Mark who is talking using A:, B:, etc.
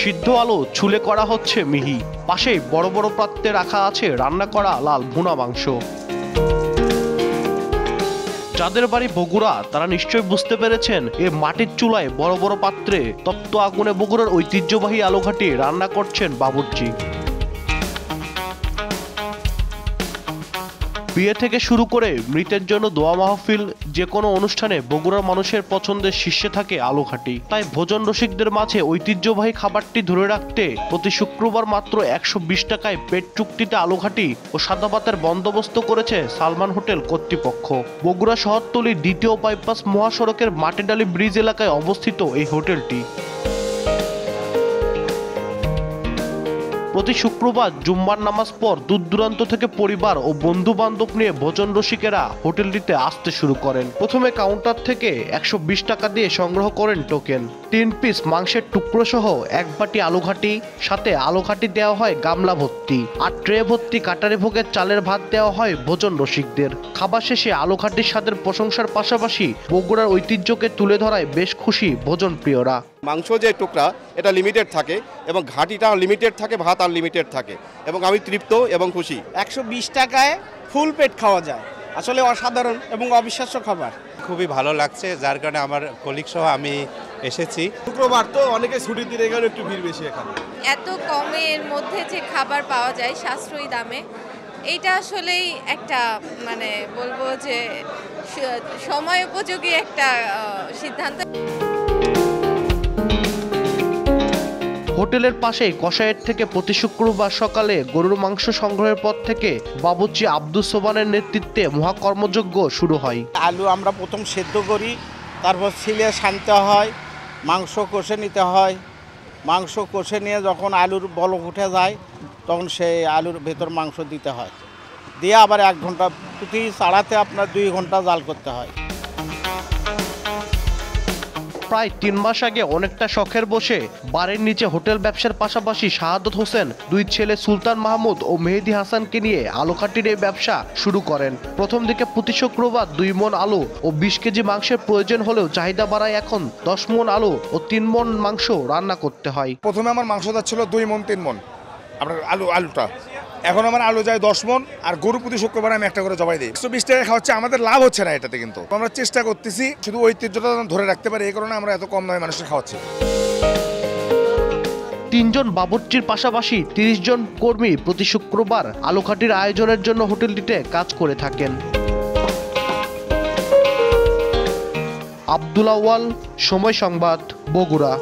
A: সিদ্ধ আলু ছুলে করা হচ্ছে মিহি, পাশেই বড় বড় পাত্রে রাখা আছে রান্না করা লাল ভুনা মাংস। যাদের বাড়ি বগুড়া তারা নিশ্চয়ই বুঝতে পেরেছেন এ মাটির চুলায় বড় বড় পাত্রে তপ্ত আগুনে বগুড়ার ঐতিহ্যবাহী আলুঘাটি রান্না করছেন বাবুর্চি। বিয়ে থেকে শুরু করে মৃতের জন্য দোয়া মাহফিল, যে কোনো অনুষ্ঠানে বগুড়ার মানুষের পছন্দের শীর্ষে থাকে আলুঘাটি। তাই ভোজন রসিকদের মাঝে ঐতিহ্যবাহী খাবারটি ধরে রাখতে প্রতি শুক্রবার মাত্র 120 টাকায় পেট চুক্তিতে আলুঘাটি ও সাদা ভাতের বন্দোবস্ত করেছে সালমান হোটেল কর্তৃপক্ষ। বগুড়া শহরতলির দ্বিতীয় বাইপাস মহাসড়কের মাটিডালি ব্রিজ এলাকায় অবস্থিত এই হোটেলটি। প্রতি শুক্রবার জুম্মার নামাজ পর দূর দূরান্ত থেকে পরিবার ও বন্ধু বান্ধব নিয়ে ভোজন রসিকেরা হোটেলটিতে আসতে শুরু করেন। প্রথমে কাউন্টার থেকে 120 টাকা দিয়ে সংগ্রহ করেন টোকেন। 3 পিস মাংসের টুকরো সহ 1 বাটি আলুঘাটি, সাথে আলুঘাটি দেওয়া হয় গামলা ভর্তি, আর ট্রে ভর্তি কাটারি ভোগের চালের ভাত দেওয়া হয় ভোজন রসিকদের। খাবার শেষে আলুঘাটির স্বাদের প্রশংসার পাশাপাশি বগুড়ার ঐতিহ্যকে তুলে ধরায় বেশ খুশি ভোজন প্রিয়রা।
B: মাংস যে টুকরা এটা লিমিটেড থাকে এবং ঘাটিটা লিমিটেড থাকে, ভাত আর লিমিটেড থাকে এবং আমি তৃপ্ত এবং খুশি।
C: 120 টাকায় ফুল পেট খাওয়া যায়, আসলে অসাধারণ এবং অবিশ্বাস্য খাবার।
D: খুবই ভালো লাগছে, যার কারণে আমার কলিগ সহ আমি এসেছি।
E: শুক্রবার তো অনেকে ছুটির দিনে গেলে একটু ভিড় বেশি এখানে।
F: এত কমের মধ্যে যে খাবার পাওয়া যায় সাশ্রয়ী দামে, এইটা আসলেই একটা মানে বলবো যে সময় উপযোগী একটা সিদ্ধান্ত।
A: হোটেলের পাশেই কসাইয়ের থেকে প্রতি শুক্রবার সকালে গরুর মাংস সংগ্রহের পর থেকে বাবুর্চি আব্দুস সোবানের নেতৃত্বে মহাকর্মযজ্ঞ শুরু হয়।
C: আলু আমরা প্রথম সেদ্ধ করি, তারপর ছিলে শানতে হয়, মাংস কষে নিতে হয়। মাংস কষে নিয়ে যখন আলুর বলক উঠে যায় তখন সেই আলুর ভেতর মাংস দিতে হয়, দিয়ে আবার 1 ঘন্টা প্রতি চাড়াতে আপনার 2 ঘন্টা জাল করতে হয়।
A: প্রায় 3 মাস আগে অনেকটা শখের বসে বাড়ির নিচে হোটেল ব্যবসার পাশাপাশি শাহাদত হোসেন 2 ছেলে সুলতান মাহমুদ ও মেহেদি হাসানকে নিয়ে আলুঘাটির এই ব্যবসা শুরু করেন। প্রথম দিকে প্রতি শুক্রবার 2 মণ আলু ও 20 কেজি মাংসের প্রয়োজন হলেও চাহিদা বাড়ায় এখন 10 মণ আলু ও 3 মণ মাংস রান্না করতে হয়।
E: প্রথমে আমার মাংস যাচ্ছিল 2 মণ 3 মণ, আপনার আলুটা এখন আমার আলু যায় 10 মণ, আর গরু প্রতি শুক্রবার আমি একটা করে জবাই দিই। 120 টাকা খাওয়াচ্ছে, আমাদের লাভ হচ্ছে না এটাতে, কিন্তু আমরা চেষ্টা করতেছি শুধু ঐতিহ্যটা ধরে রাখতে পারি, এই কারণে আমরা এত কম দামে মানুষের খাওয়াচ্ছি।
A: 3 জন বাবুর্চির পাশাপাশি 30 জন কর্মী প্রতি শুক্রবার আলুঘাটির আয়োজনের জন্য হোটেলটিতে কাজ করে থাকেন। আব্দুল আউয়াল, সময় সংবাদ, বগুড়া।